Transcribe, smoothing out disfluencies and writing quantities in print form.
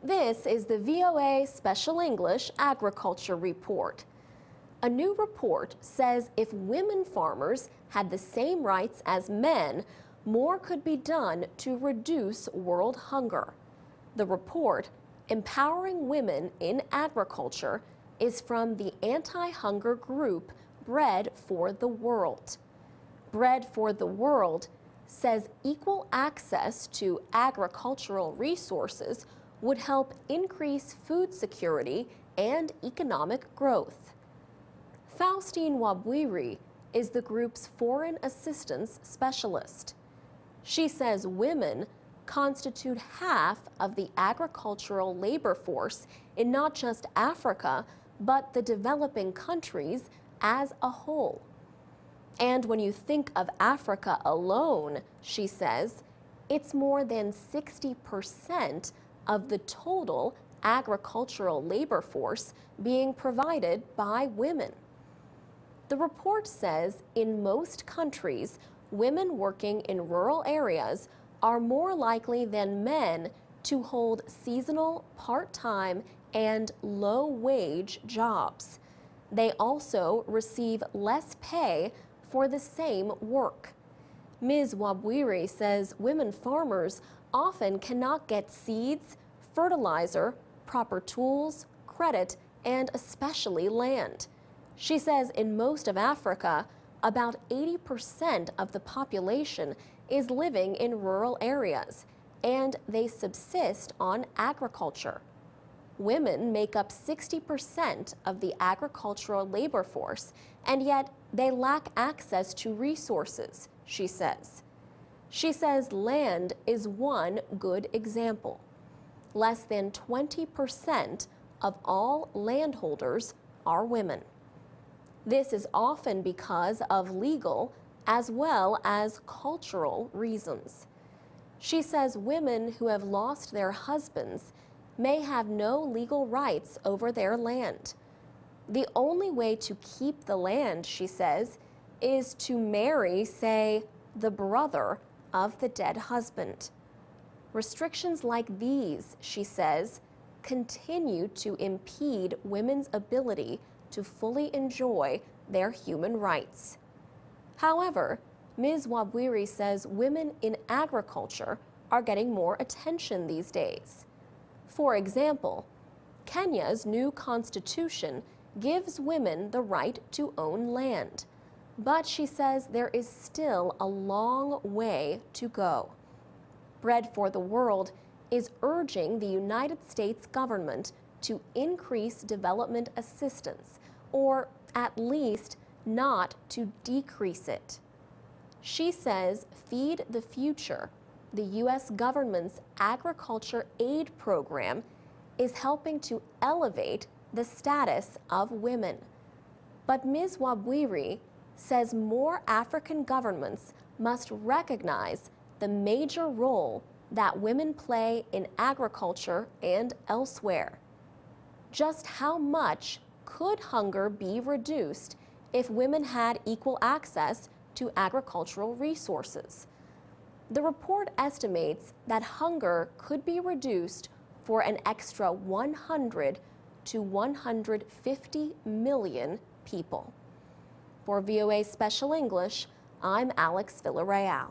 This is the VOA Special English Agriculture Report. A new report says if women farmers had the same rights as men, more could be done to reduce world hunger. The report, Empowering Women in Agriculture, is from the anti-hunger group Bread for the World. Bread for the World says equal access to agricultural resources would help increase food security and economic growth. Faustine Wabwiri is the group's foreign assistance specialist. She says women constitute half of the agricultural labor force in not just Africa, but the developing countries as a whole. And when you think of Africa alone, she says, it's more than 60% of the total agricultural labor force being provided by women. The report says in most countries, women working in rural areas are more likely than men to hold seasonal, part-time, and low-wage jobs. They also receive less pay for the same work. Ms. Wabwiri says women farmers often cannot get seeds, fertilizer, proper tools, credit, and especially land. She says in most of Africa, about 80% of the population is living in rural areas, and they subsist on agriculture. Women make up 60% of the agricultural labor force, and yet they lack access to resources, she says. She says land is one good example. Less than 20% of all landholders are women. This is often because of legal as well as cultural reasons. She says women who have lost their husbands may have no legal rights over their land. The only way to keep the land, she says, is to marry, say, the brother of the dead husband. Restrictions like these, she says, continue to impede women's ability to fully enjoy their human rights. However, Ms. Wabwiri says women in agriculture are getting more attention these days. For example, Kenya's new constitution gives women the right to own land, but she says there is still a long way to go. Bread for the World is urging the United States government to increase development assistance, or at least not to decrease it. She says Feed the Future, the U.S. government's agriculture aid program, is helping to elevate the status of women. But Ms. Wabwiri says more African governments must recognize the major role that women play in agriculture and elsewhere. Just how much could hunger be reduced if women had equal access to agricultural resources? The report estimates that hunger could be reduced for an extra 100 to 150 million people. For VOA Special English, I'm Alex Villarreal.